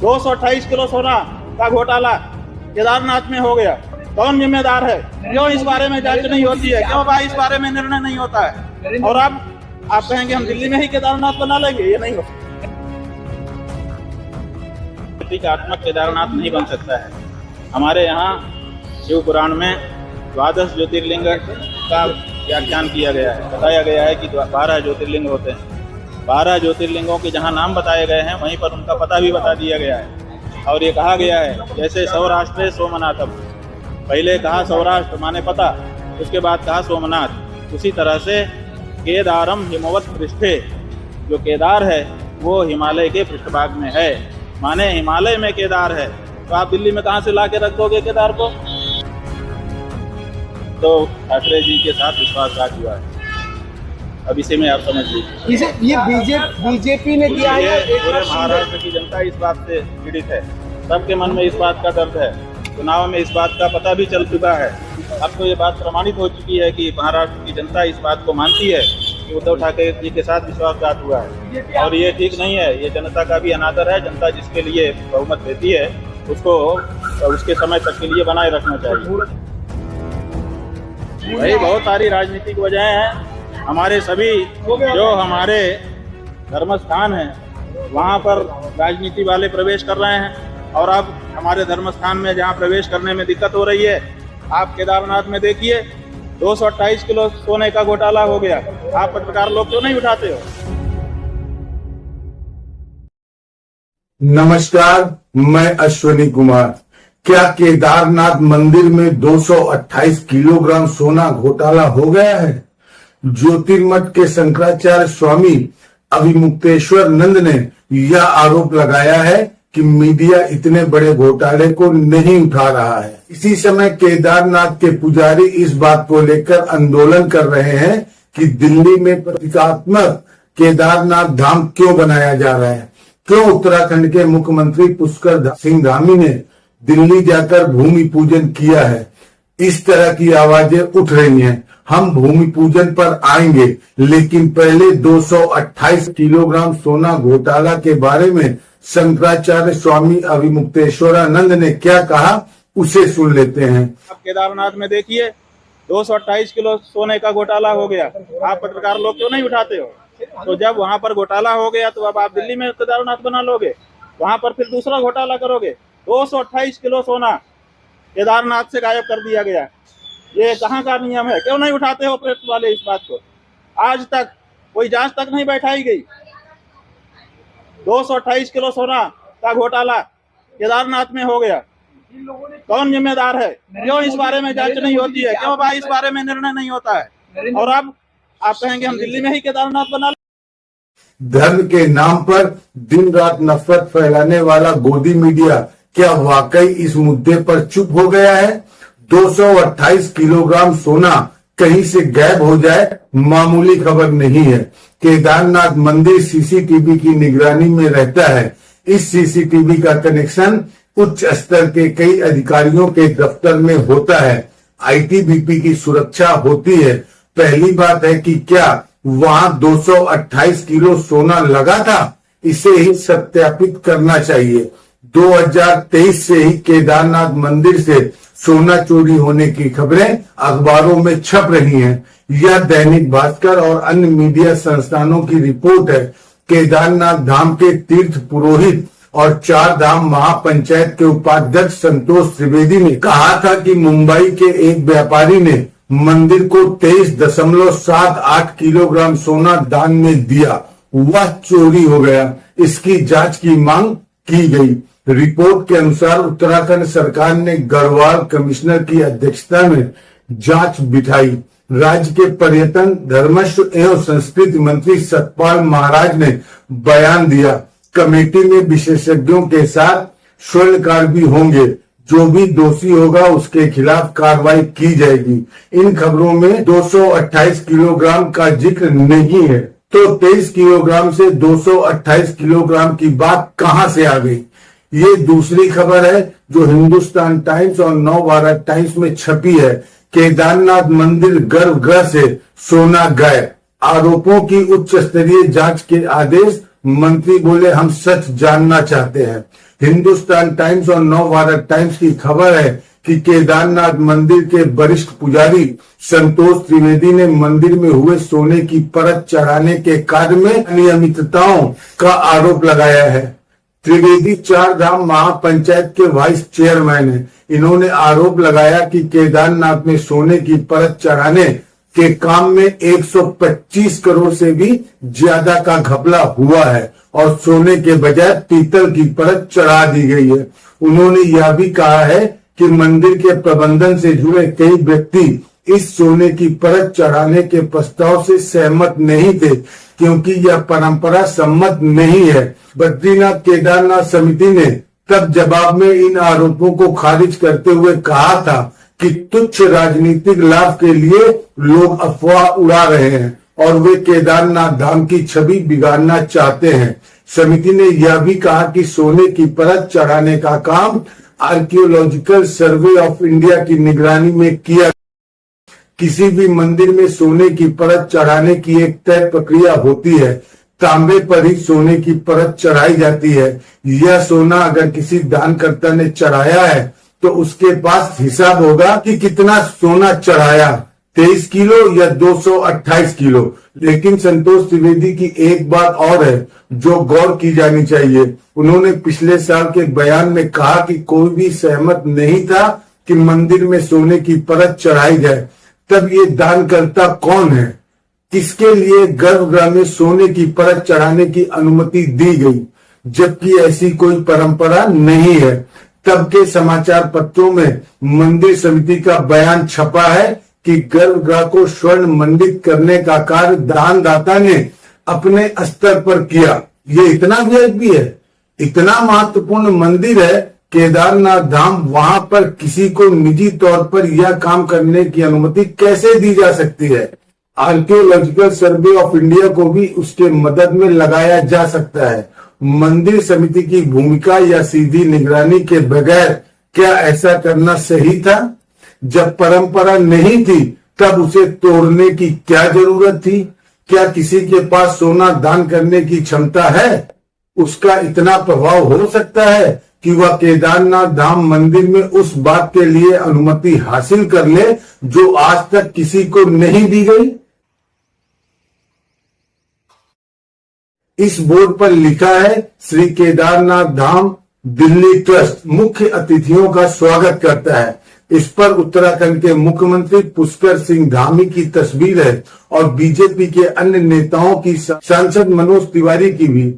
228 kilo सोना का घोटाला केदारनाथ में हो गया। कौन जिम्मेदार है? क्यों इस बारे में जांच नहीं होती है? क्यों भाई इस बारे में निर्णय नहीं होता है? और अब आप कहेंगे हम दिल्ली में ही केदारनाथ बना लेंगे, ये नहीं हो सकता। आत्मक केदारनाथ नहीं बन सकता है। हमारे यहाँ शिव पुराण में 12 ज्योतिर्लिंग का व्याख्यान किया गया है। बताया गया है कि 12 ज्योतिर्लिंग होते हैं। 12 ज्योतिर्लिंगों के जहाँ नाम बताए गए हैं वहीं पर उनका पता भी बता दिया गया है। और ये कहा गया है जैसे सौराष्ट्र सोमनाथम, पहले कहा सौराष्ट्र माने पता, उसके बाद कहा सोमनाथ। उसी तरह से केदारम हिमवत पृष्ठे, जो केदार है वो हिमालय के पृष्ठभाग में है, माने हिमालय में केदार है। तो आप दिल्ली में कहाँ से ला के रख दोगे केदार को? तो ठाकरे जी के साथ विश्वासघात हुआ है। अब इसी में आप समझ लीजिए ये बीजेपी ने किया है। पूरे महाराष्ट्र की जनता इस बात से पीड़ित है। सबके मन में इस बात का दर्द है। चुनाव में इस बात का पता भी चल चुका है। अब तो ये बात प्रमाणित हो चुकी है कि महाराष्ट्र की जनता इस बात को मानती है कि उद्धव ठाकरे जी के साथ विश्वासघात हुआ है। और ये ठीक नहीं है। ये जनता का भी अनादर है। जनता जिसके लिए बहुमत देती है उसको उसके समय तक के लिए बनाए रखना चाहिए। भाई बहुत सारी राजनीतिक वजहें हैं। हमारे सभी जो हमारे धर्म स्थान हैं वहाँ पर राजनीति वाले प्रवेश कर रहे हैं। और अब हमारे धर्म स्थान में जहाँ प्रवेश करने में दिक्कत हो रही है, आप केदारनाथ में देखिए 228 किलो सोने का घोटाला हो गया। आप पत्रकार लोग क्यों नहीं उठाते हो? नमस्कार, मैं अश्विनी कुमार। क्या केदारनाथ मंदिर में 228 किलोग्राम सोना घोटाला हो गया है? ज्योतिर्मठ के शंकराचार्य स्वामी अभिमुक्तेश्वर नंद ने यह आरोप लगाया है कि मीडिया इतने बड़े घोटाले को नहीं उठा रहा है। इसी समय केदारनाथ के पुजारी इस बात को लेकर आंदोलन कर रहे हैं कि दिल्ली में प्रतीकात्मक केदारनाथ धाम क्यों बनाया जा रहा है। क्यों उत्तराखंड के मुख्यमंत्री पुष्कर सिंह धामी ने दिल्ली जाकर भूमि पूजन किया है? इस तरह की आवाजें उठ रही हैं। हम भूमि पूजन पर आएंगे, लेकिन पहले 228 किलोग्राम सोना घोटाला के बारे में शंकराचार्य स्वामी अभिमुक्तेश्वरानंद ने क्या कहा उसे सुन लेते हैं। आप केदारनाथ में देखिए 228 किलो सोने का घोटाला हो गया। आप पत्रकार लोग क्यों नहीं उठाते हो? तो जब वहां पर घोटाला हो गया तो अब आप दिल्ली में केदारनाथ बना लोगे, वहां पर फिर दूसरा घोटाला करोगे। 228 किलो सोना केदारनाथ से गायब कर दिया गया। ये कहाँ का नियम है? क्यों नहीं उठाते हो प्रेस वाले इस बात को? आज तक कोई जांच तक नहीं बैठाई गई। 228 किलो सोना का घोटाला केदारनाथ में हो गया। कौन जिम्मेदार है? क्यों इस बारे में जांच नहीं होती है? क्यों भाई इस बारे में निर्णय नहीं होता है? और अब आप कहेंगे हम दिल्ली में ही केदारनाथ बना लेंगे। धर्म के नाम पर दिन रात नफरत फैलाने वाला गोदी मीडिया क्या वाकई इस मुद्दे पर चुप हो गया है? 228 किलोग्राम सोना कहीं से गायब हो जाए मामूली खबर नहीं है। केदारनाथ मंदिर सीसीटीवी की निगरानी में रहता है। इस सीसीटीवी का कनेक्शन उच्च स्तर के कई अधिकारियों के दफ्तर में होता है। आईटीबीपी की सुरक्षा होती है। पहली बात है कि क्या वहां 228 किलो सोना लगा था? इसे ही सत्यापित करना चाहिए। 2023 से ही केदारनाथ मंदिर से सोना चोरी होने की खबरें अखबारों में छप रही हैं। यह दैनिक भास्कर और अन्य मीडिया संस्थानों की रिपोर्ट है। केदारनाथ धाम के तीर्थ पुरोहित और 4 धाम महापंचायत के उपाध्यक्ष संतोष त्रिवेदी ने कहा था कि मुंबई के एक व्यापारी ने मंदिर को 23.78 किलोग्राम सोना दान में दिया। वह चोरी हो गया। इसकी जांच की मांग की गई। रिपोर्ट के अनुसार उत्तराखंड सरकार ने गढ़वाल कमिश्नर की अध्यक्षता में जांच बिठाई। राज्य के पर्यटन, धर्मस्व एवं संस्कृति मंत्री सतपाल महाराज ने बयान दिया। कमेटी में विशेषज्ञों के साथ स्वर्णकार भी होंगे। जो भी दोषी होगा उसके खिलाफ कार्रवाई की जाएगी। इन खबरों में 228 किलोग्राम का जिक्र नहीं है, तो 23 किलोग्राम से 228 किलोग्राम की बात कहां से आ गई? ये दूसरी खबर है जो हिंदुस्तान टाइम्स और नवभारत टाइम्स में छपी है। केदारनाथ मंदिर गर्भगृह से सोना गायब, आरोपों की उच्च स्तरीय जांच के आदेश। मंत्री बोले हम सच जानना चाहते हैं। हिंदुस्तान टाइम्स और नवभारत टाइम्स की खबर है कि केदारनाथ मंदिर के वरिष्ठ पुजारी संतोष त्रिवेदी ने मंदिर में हुए सोने की परत चढ़ाने के कार्य में अनियमितताओं का आरोप लगाया है। त्रिवेदी चार धाम महापंचायत के वाइस चेयरमैन हैं। इन्होंने आरोप लगाया कि केदारनाथ में सोने की परत चढ़ाने के काम में 125 करोड़ से भी ज्यादा का घपला हुआ है और सोने के बजाय पीतल की परत चढ़ा दी गई है। उन्होंने यह भी कहा है कि मंदिर के प्रबंधन से जुड़े कई व्यक्ति इस सोने की परत चढ़ाने के प्रस्ताव से सहमत नहीं थे क्योंकि यह परंपरा सम्मत नहीं है। बद्रीनाथ केदारनाथ समिति ने तब जवाब में इन आरोपों को खारिज करते हुए कहा था कि तुच्छ राजनीतिक लाभ के लिए लोग अफवाह उड़ा रहे हैं और वे केदारनाथ धाम की छवि बिगाड़ना चाहते हैं। समिति ने यह भी कहा कि सोने की परत चढ़ाने का काम आर्कियोलॉजिकल सर्वे ऑफ इंडिया की निगरानी में किया। किसी भी मंदिर में सोने की परत चढ़ाने की एक तय प्रक्रिया होती है। तांबे पर ही सोने की परत चढ़ाई जाती है। यह सोना अगर किसी दानकर्ता ने चढ़ाया है तो उसके पास हिसाब होगा कि कितना सोना चढ़ाया, 23 किलो या 228 किलो। लेकिन संतोष त्रिवेदी की एक बात और है जो गौर की जानी चाहिए। उन्होंने पिछले साल के बयान में कहा कि कोई भी सहमत नहीं था कि मंदिर में सोने की परत चढ़ाई जाए। तब ये दानकर्ता कौन है? किसके लिए गर्भगृह में सोने की परत चढ़ाने की अनुमति दी गई, जबकि ऐसी कोई परंपरा नहीं है। तब के समाचार पत्रों में मंदिर समिति का बयान छपा है कि गर्भगृह को स्वर्ण मंडित करने का कार्य दानदाता ने अपने स्तर पर किया। ये इतना वीआईपी है, इतना महत्वपूर्ण मंदिर है केदारनाथ धाम, वहां पर किसी को निजी तौर पर यह काम करने की अनुमति कैसे दी जा सकती है? आर्कियोलॉजिकल सर्वे ऑफ इंडिया को भी उसके मदद में लगाया जा सकता है। मंदिर समिति की भूमिका या सीधी निगरानी के बगैर क्या ऐसा करना सही था? जब परंपरा नहीं थी तब उसे तोड़ने की क्या जरूरत थी? क्या किसी के पास सोना दान करने की क्षमता है? उसका इतना प्रभाव हो सकता है कि वह केदारनाथ धाम मंदिर में उस बात के लिए अनुमति हासिल कर ले जो आज तक किसी को नहीं दी गई। इस बोर्ड पर लिखा है श्री केदारनाथ धाम दिल्ली ट्रस्ट मुख्य अतिथियों का स्वागत करता है। इस पर उत्तराखंड के मुख्यमंत्री पुष्कर सिंह धामी की तस्वीर है और बीजेपी के अन्य नेताओं की, सांसद मनोज तिवारी की भी।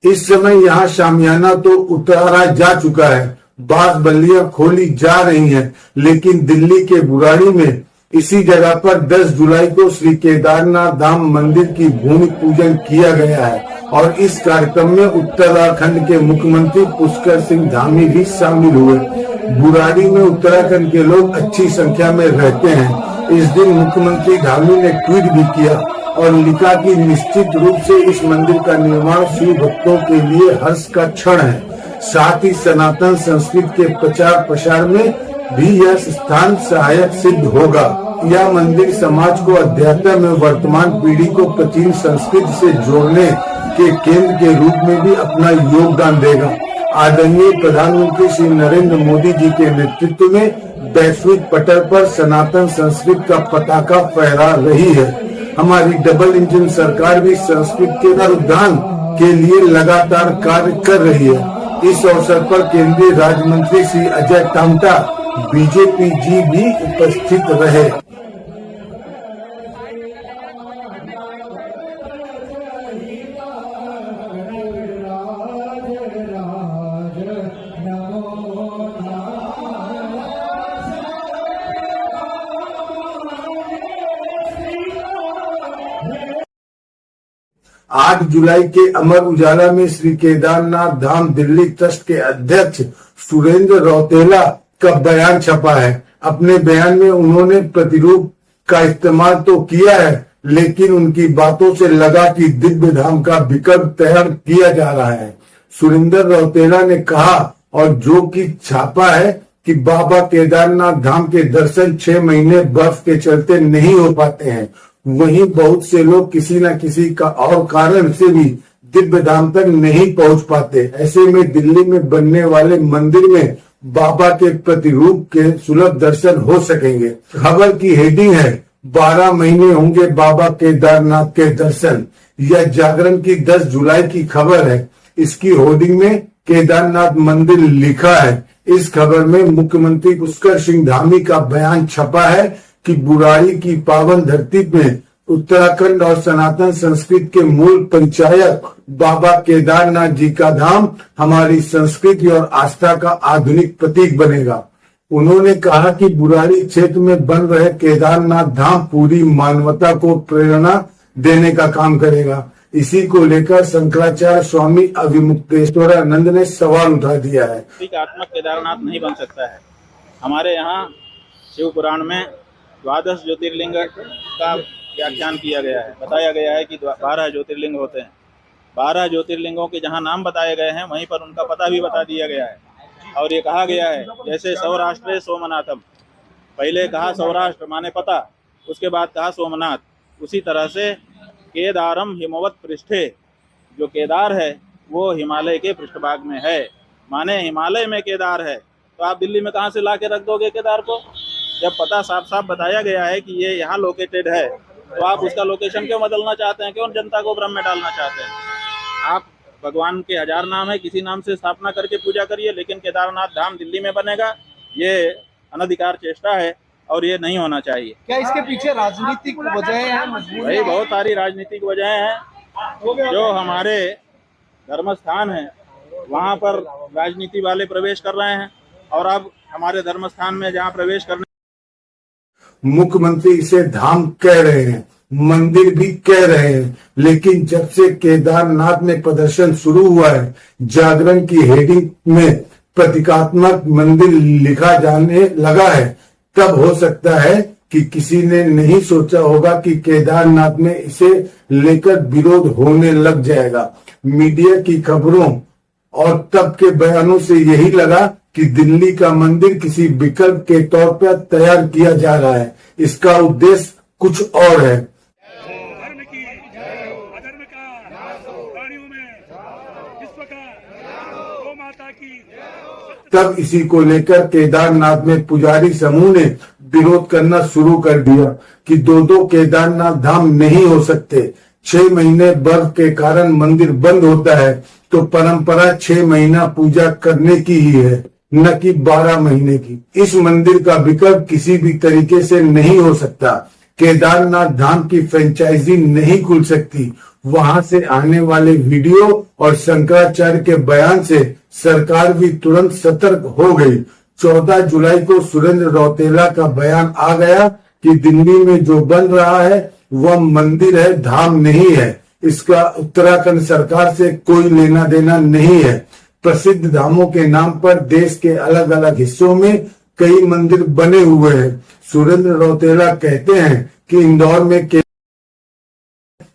इस समय यहाँ शामियाना तो उतारा जा चुका है, बांस बल्लियां खोली जा रही हैं, लेकिन दिल्ली के बुराड़ी में इसी जगह पर 10 जुलाई को श्री केदारनाथ धाम मंदिर की भूमि पूजन किया गया है और इस कार्यक्रम में उत्तराखंड के मुख्यमंत्री पुष्कर सिंह धामी भी शामिल हुए। बुराड़ी में उत्तराखंड के लोग अच्छी संख्या में रहते हैं। इस दिन मुख्यमंत्री धामी ने ट्वीट भी किया और लिखा कि निश्चित रूप से इस मंदिर का निर्माण शिव भक्तों के लिए हर्ष का क्षण है। साथ ही सनातन संस्कृति के प्रचार प्रसार में भी यह स्थान सहायक सिद्ध होगा। यह मंदिर समाज को अध्यात्म में वर्तमान पीढ़ी को प्राचीन संस्कृति से जोड़ने के केंद्र के रूप में भी अपना योगदान देगा। आदरणीय प्रधानमंत्री श्री नरेंद्र मोदी जी के नेतृत्व में वैश्विक पटल पर सनातन संस्कृति का पताका फहरा रही है। हमारी डबल इंजन सरकार भी संस्कृत के पुनरुद्धार के लिए लगातार कार्य कर रही है। इस अवसर पर केंद्रीय राज्य मंत्री श्री अजय टामटा बीजेपी जी भी उपस्थित रहे। आठ जुलाई के अमर उजाला में श्री केदारनाथ धाम दिल्ली ट्रस्ट के अध्यक्ष सुरेंद्र रौतेला का बयान छपा है। अपने बयान में उन्होंने प्रतिरूप का इस्तेमाल तो किया है, लेकिन उनकी बातों से लगा कि दिव्य धाम का विकल्प तैयार किया जा रहा है। सुरेंद्र रौतेला ने कहा और जो कि छापा है कि बाबा केदारनाथ धाम के दर्शन 6 महीने बर्फ के चलते नहीं हो पाते हैं। वहीं बहुत से लोग किसी न किसी का और कारण से भी दिव्य धाम तक नहीं पहुंच पाते। ऐसे में दिल्ली में बनने वाले मंदिर में बाबा के प्रतिरूप के सुलभ दर्शन हो सकेंगे। खबर की हेडिंग है 12 महीने होंगे बाबा केदारनाथ के दर्शन। यह जागरण की 10 जुलाई की खबर है। इसकी होर्डिंग में केदारनाथ मंदिर लिखा है। इस खबर में मुख्यमंत्री पुष्कर सिंह धामी का बयान छपा है कि बुराड़ी की पावन धरती में उत्तराखंड और सनातन संस्कृति के मूल पंचायत बाबा केदारनाथ जी का धाम हमारी संस्कृति और आस्था का आधुनिक प्रतीक बनेगा। उन्होंने कहा कि बुराड़ी क्षेत्र में बन रहे केदारनाथ धाम पूरी मानवता को प्रेरणा देने का काम करेगा। इसी को लेकर शंकराचार्य स्वामी अभिमुक्तेश्वरानंद ने सवाल उठा दिया है। प्रतीकात्मक केदारनाथ नहीं बन सकता है। हमारे यहाँ शिव पुराण में 12 ज्योतिर्लिंग का व्याख्यान किया गया है। बताया गया है कि 12 ज्योतिर्लिंग होते हैं। 12 ज्योतिर्लिंगों के जहाँ नाम बताए गए हैं वहीं पर उनका पता भी बता दिया गया है। और ये कहा गया है जैसे सौराष्ट्र सोमनाथम, पहले कहा सौराष्ट्र माने पता, उसके बाद कहा सोमनाथ। उसी तरह से केदारम हिमवत पृष्ठे, जो केदार है वो हिमालय के पृष्ठभाग में है, माने हिमालय में केदार है। तो आप दिल्ली में कहाँ से ला के रख दोगे केदार को? जब पता साफ साफ बताया गया है कि ये यहाँ लोकेटेड है, तो आप उसका लोकेशन क्यों बदलना चाहते हैं? क्यों जनता को भ्रम में डालना चाहते हैं? आप भगवान के 1000 नाम है, किसी नाम से स्थापना करके पूजा करिए, लेकिन केदारनाथ धाम दिल्ली में बनेगा, ये अनधिकार चेष्टा है और ये नहीं होना चाहिए। क्या इसके पीछे राजनीतिक वजह है? भाई बहुत सारी राजनीतिक वजह हैं। जो हमारे धर्म स्थान है वहाँ पर राजनीति वाले प्रवेश कर रहे हैं, और अब हमारे धर्म स्थान में जहाँ प्रवेश करने, मुख्यमंत्री इसे धाम कह रहे हैं, मंदिर भी कह रहे हैं, लेकिन जब से केदारनाथ में प्रदर्शन शुरू हुआ है, जागरण की हेडिंग में प्रतीकात्मक मंदिर लिखा जाने लगा है, तब हो सकता है कि किसी ने नहीं सोचा होगा कि केदारनाथ में इसे लेकर विरोध होने लग जाएगा। मीडिया की खबरों और तब के बयानों से यही लगा कि दिल्ली का मंदिर किसी विकल्प के तौर पर तैयार किया जा रहा है। इसका उद्देश्य कुछ और है। धर्म की अधर्म का प्राणियों में विश्व का गौ माता की। तब इसी को लेकर केदारनाथ में पुजारी समूह ने विरोध करना शुरू कर दिया कि दो केदारनाथ धाम नहीं हो सकते। 6 महीने बर्फ के कारण मंदिर बंद होता है, तो परंपरा 6 महीना पूजा करने की ही है, न कि 12 महीने की। इस मंदिर का विकल्प किसी भी तरीके से नहीं हो सकता। केदारनाथ धाम की फ्रेंचाइजी नहीं खुल सकती। वहां से आने वाले वीडियो और शंकराचार्य के बयान से सरकार भी तुरंत सतर्क हो गई। 14 जुलाई को सुरेंद्र रौतेला का बयान आ गया कि दिल्ली में जो बन रहा है वह मंदिर है, धाम नहीं है। इसका उत्तराखंड सरकार से कोई लेना देना नहीं है। प्रसिद्ध धामों के नाम पर देश के अलग अलग हिस्सों में कई मंदिर बने हुए हैं। सुरेंद्र रौतेला कहते हैं कि इंदौर में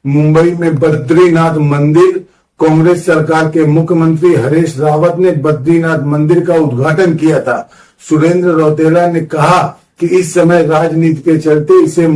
मुंबई में बद्रीनाथ मंदिर, कांग्रेस सरकार के मुख्यमंत्री हरीश रावत ने बद्रीनाथ मंदिर का उद्घाटन किया था। सुरेंद्र रौतेला ने कहा कि इस समय राजनीति के चलते इसे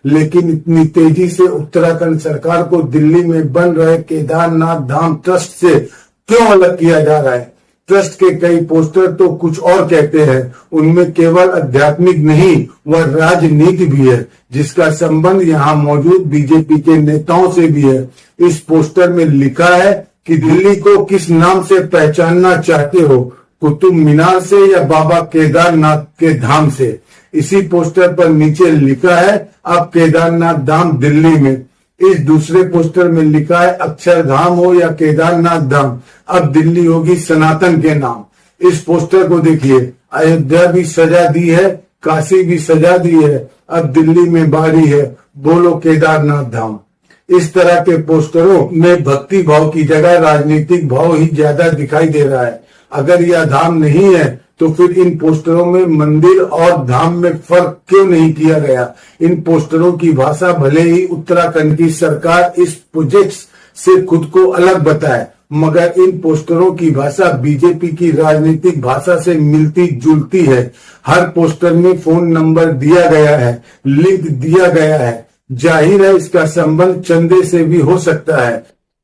लेकिन इतनी तेजी से उत्तराखंड सरकार को दिल्ली में बन रहे केदारनाथ धाम ट्रस्ट से क्यों अलग किया जा रहा है? ट्रस्ट के कई पोस्टर तो कुछ और कहते हैं। उनमें केवल आध्यात्मिक नहीं, वह राजनीति भी है, जिसका संबंध यहाँ मौजूद बीजेपी के नेताओं से भी है। इस पोस्टर में लिखा है कि दिल्ली को किस नाम से पहचानना चाहते हो, कुतुब मीनार से या बाबा केदारनाथ के धाम से? इसी पोस्टर पर नीचे लिखा है अब केदारनाथ धाम दिल्ली में। इस दूसरे पोस्टर में लिखा है अक्षरधाम हो या केदारनाथ धाम, अब दिल्ली होगी सनातन के नाम। इस पोस्टर को देखिए, अयोध्या भी सजा दी है, काशी भी सजा दी है, अब दिल्ली में बारी है, बोलो केदारनाथ धाम। इस तरह के पोस्टरों में भक्ति भाव की जगह राजनीतिक भाव ही ज्यादा दिखाई दे रहा है। अगर यह धाम नहीं है तो फिर इन पोस्टरों में मंदिर और धाम में फर्क क्यों नहीं किया गया? इन पोस्टरों की भाषा भले ही उत्तराखंड की सरकार इस प्रोजेक्ट से खुद को अलग बताए, मगर इन पोस्टरों की भाषा बीजेपी की राजनीतिक भाषा से मिलती जुलती है। हर पोस्टर में फोन नंबर दिया गया है, लिंक दिया गया है, जाहिर है इसका संबंध चंदे से भी हो सकता है।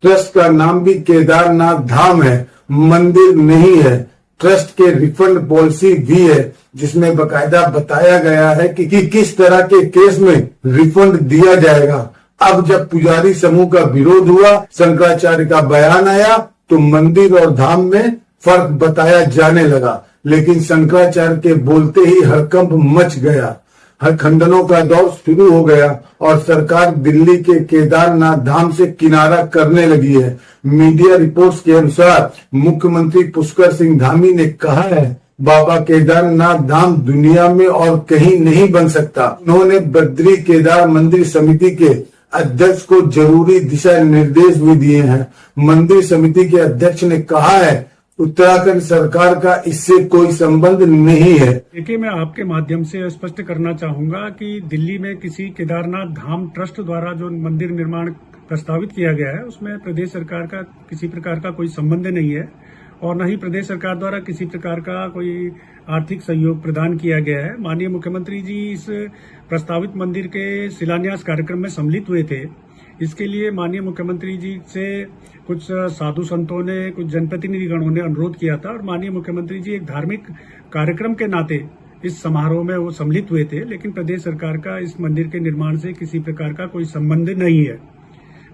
ट्रस्ट का नाम भी केदारनाथ धाम है, मंदिर नहीं है। ट्रस्ट के रिफंड पॉलिसी भी है जिसमें बकायदा बताया गया है कि किस तरह के केस में रिफंड दिया जाएगा। अब जब पुजारी समूह का विरोध हुआ, शंकराचार्य का बयान आया, तो मंदिर और धाम में फर्क बताया जाने लगा। लेकिन शंकराचार्य के बोलते ही हड़कंप मच गया, हर खंडनों का दौर शुरू हो गया और सरकार दिल्ली के केदारनाथ धाम से किनारा करने लगी है। मीडिया रिपोर्ट्स के अनुसार मुख्यमंत्री पुष्कर सिंह धामी ने कहा है, बाबा केदारनाथ धाम दुनिया में और कहीं नहीं बन सकता। उन्होंने बद्री केदार मंदिर समिति के अध्यक्ष को जरूरी दिशा निर्देश भी दिए हैं। मंदिर समिति के अध्यक्ष ने कहा है, उत्तराखंड सरकार का इससे कोई संबंध नहीं है। देखिए, मैं आपके माध्यम से स्पष्ट करना चाहूंगा कि दिल्ली में किसी केदारनाथ धाम ट्रस्ट द्वारा जो मंदिर निर्माण प्रस्तावित किया गया है उसमें प्रदेश सरकार का किसी प्रकार का कोई संबंध नहीं है और न ही प्रदेश सरकार द्वारा किसी प्रकार का कोई आर्थिक सहयोग प्रदान किया गया है। माननीय मुख्यमंत्री जी इस प्रस्तावित मंदिर के शिलान्यास कार्यक्रम में सम्मिलित हुए थे। इसके लिए माननीय मुख्यमंत्री जी से कुछ साधु संतों ने, कुछ जनप्रतिनिधिगणों ने अनुरोध किया था और माननीय मुख्यमंत्री जी एक धार्मिक कार्यक्रम के नाते इस समारोह में वो सम्मिलित हुए थे। लेकिन प्रदेश सरकार का इस मंदिर के निर्माण से किसी प्रकार का कोई संबंध नहीं है।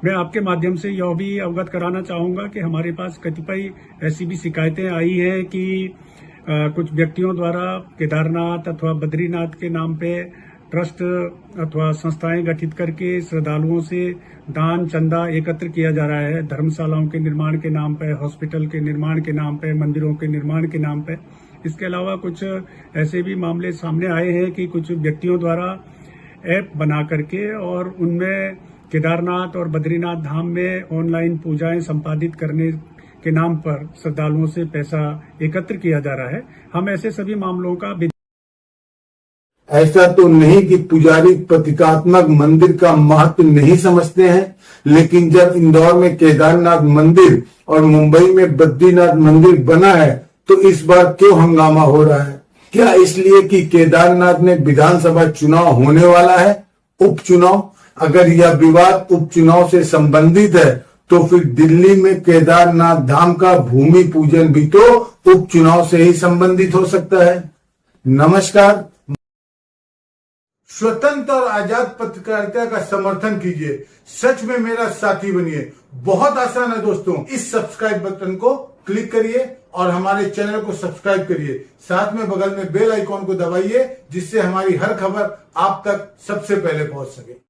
मैं आपके माध्यम से यह भी अवगत कराना चाहूंगा कि हमारे पास कतिपय ऐसी भी शिकायतें आई हैं कि कुछ व्यक्तियों द्वारा केदारनाथ अथवा बद्रीनाथ के नाम पे ट्रस्ट अथवा संस्थाएं गठित करके श्रद्धालुओं से दान चंदा एकत्र किया जा रहा है, धर्मशालाओं के निर्माण के नाम पे, हॉस्पिटल के निर्माण के नाम पे, मंदिरों के निर्माण के नाम पे। इसके अलावा कुछ ऐसे भी मामले सामने आए हैं कि कुछ व्यक्तियों द्वारा ऐप बना करके और उनमें केदारनाथ और बद्रीनाथ धाम में ऑनलाइन पूजाएं संपादित करने के नाम पर श्रद्धालुओं से पैसा एकत्र किया जा रहा है। हम ऐसे सभी मामलों का ऐसा तो नहीं कि पुजारी प्रतीकात्मक मंदिर का महत्व नहीं समझते हैं, लेकिन जब इंदौर में केदारनाथ मंदिर और मुंबई में बद्रीनाथ मंदिर बना है तो इस बार क्यों हंगामा हो रहा है? क्या इसलिए कि केदारनाथ में विधानसभा चुनाव होने वाला है, उपचुनाव? अगर यह विवाद उपचुनाव से संबंधित है तो फिर दिल्ली में केदारनाथ धाम का भूमि पूजन भी तो उपचुनाव से ही संबंधित हो सकता है। नमस्कार, स्वतंत्र और आजाद पत्रकारिता का समर्थन कीजिए, सच में मेरा साथी बनिए। बहुत आसान है दोस्तों, इस सब्सक्राइब बटन को क्लिक करिए और हमारे चैनल को सब्सक्राइब करिए। साथ में बगल में बेल आइकॉन को दबाइए जिससे हमारी हर खबर आप तक सबसे पहले पहुंच सके।